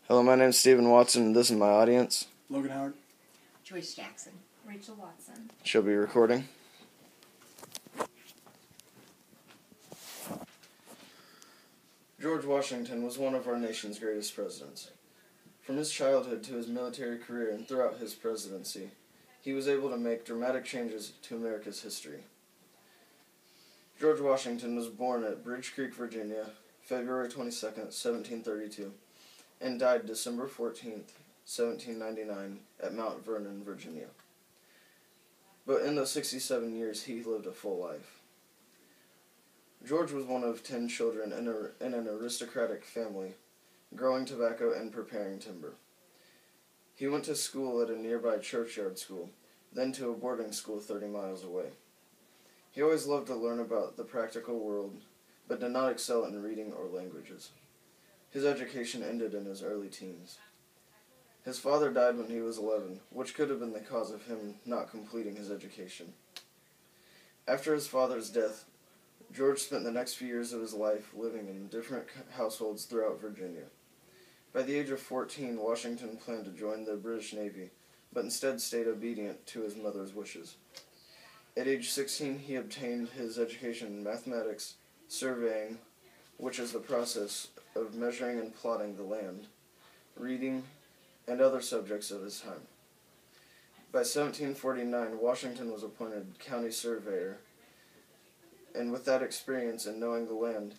Hello, my name is Stephen Watson, and this is my audience. Logan Howard. Joyce Jackson. Rachel Watson. She'll be recording. George Washington was one of our nation's greatest presidents. From his childhood to his military career and throughout his presidency, he was able to make dramatic changes to America's history. George Washington was born at Bridge Creek, Virginia, February 22, 1732, and died December 14, 1799, at Mount Vernon, Virginia. But in those 67 years, he lived a full life. George was one of 10 children in an aristocratic family, growing tobacco and preparing timber. He went to school at a nearby churchyard school, then to a boarding school 30 miles away. He always loved to learn about the practical world, but did not excel in reading or languages. His education ended in his early teens. His father died when he was 11, which could have been the cause of him not completing his education. After his father's death, George spent the next few years of his life living in different households throughout Virginia. By the age of 14, Washington planned to join the British Navy, but instead stayed obedient to his mother's wishes. At age 16, he obtained his education in mathematics, surveying, which is the process of measuring and plotting the land, reading, and other subjects of his time. By 1749, Washington was appointed county surveyor, and with that experience and knowing the land,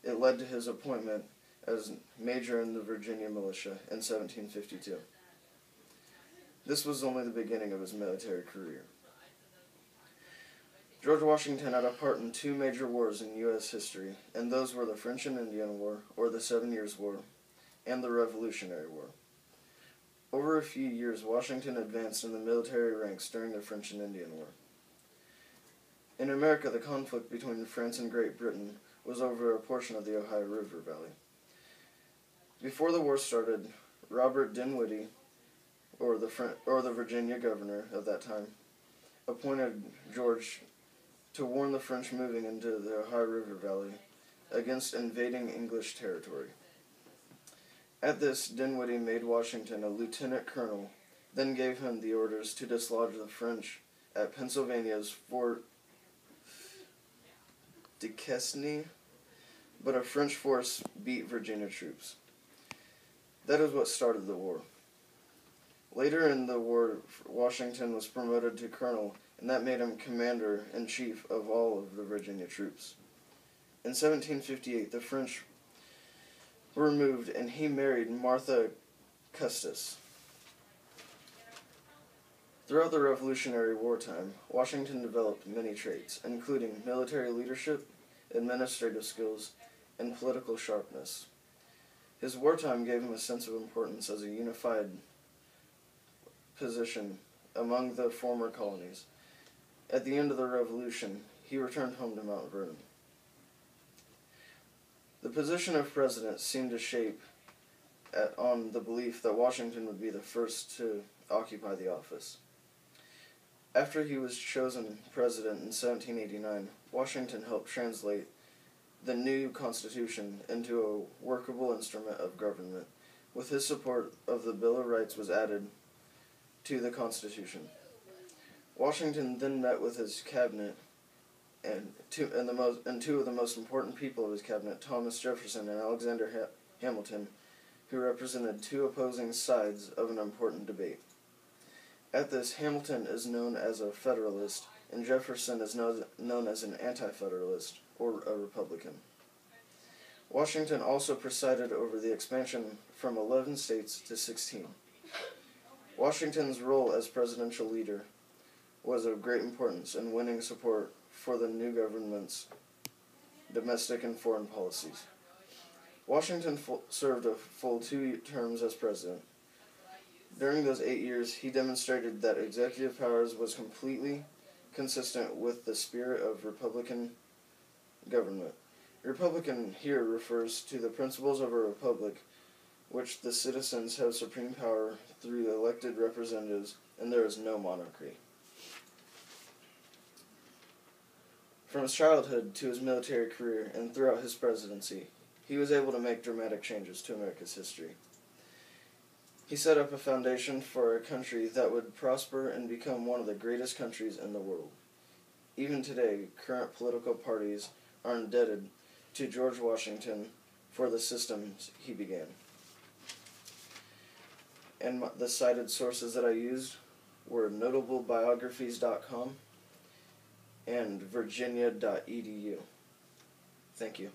it led to his appointment as major in the Virginia militia in 1752. This was only the beginning of his military career. George Washington had a part in 2 major wars in U.S. history, and those were the French and Indian War, or the 7 Years' War, and the Revolutionary War. Over a few years, Washington advanced in the military ranks during the French and Indian War. In America, the conflict between France and Great Britain was over a portion of the Ohio River Valley. Before the war started, Robert Dinwiddie, or the Virginia governor of that time, appointed George to warn the French moving into the Ohio River Valley against invading English territory. At this, Dinwiddie made Washington a lieutenant colonel, then gave him the orders to dislodge the French at Pennsylvania's Fort Duquesne, but a French force beat Virginia troops. That is what started the war. Later in the war, Washington was promoted to colonel, and that made him commander-in-chief of all of the Virginia troops. In 1758, the French were removed, and he married Martha Custis. Throughout the Revolutionary War time, Washington developed many traits, including military leadership, administrative skills, and political sharpness. His wartime gave him a sense of importance as a unified position among the former colonies. At the end of the Revolution, he returned home to Mount Vernon. The position of president seemed to shape on the belief that Washington would be the first to occupy the office. After he was chosen president in 1789, Washington helped translate the new Constitution into a workable instrument of government. With his support of the Bill of Rights was added to the Constitution. Washington then met with his cabinet and two of the most important people of his cabinet, Thomas Jefferson and Alexander Hamilton, who represented 2 opposing sides of an important debate. At this, Hamilton is known as a Federalist, and Jefferson is known as an Anti-Federalist, or a Republican. Washington also presided over the expansion from 11 states to 16. Washington's role as presidential leader was of great importance in winning support for the new government's domestic and foreign policies. Washington served a full 2 terms as president. During those 8 years, he demonstrated that executive powers was completely consistent with the spirit of Republican government. Republican here refers to the principles of a republic, which the citizens have supreme power through elected representatives, and there is no monarchy. From his childhood to his military career and throughout his presidency, he was able to make dramatic changes to America's history. He set up a foundation for a country that would prosper and become one of the greatest countries in the world. Even today, current political parties are indebted to George Washington for the systems he began. And the cited sources that I used were notablebiographies.com and virginia.edu. Thank you.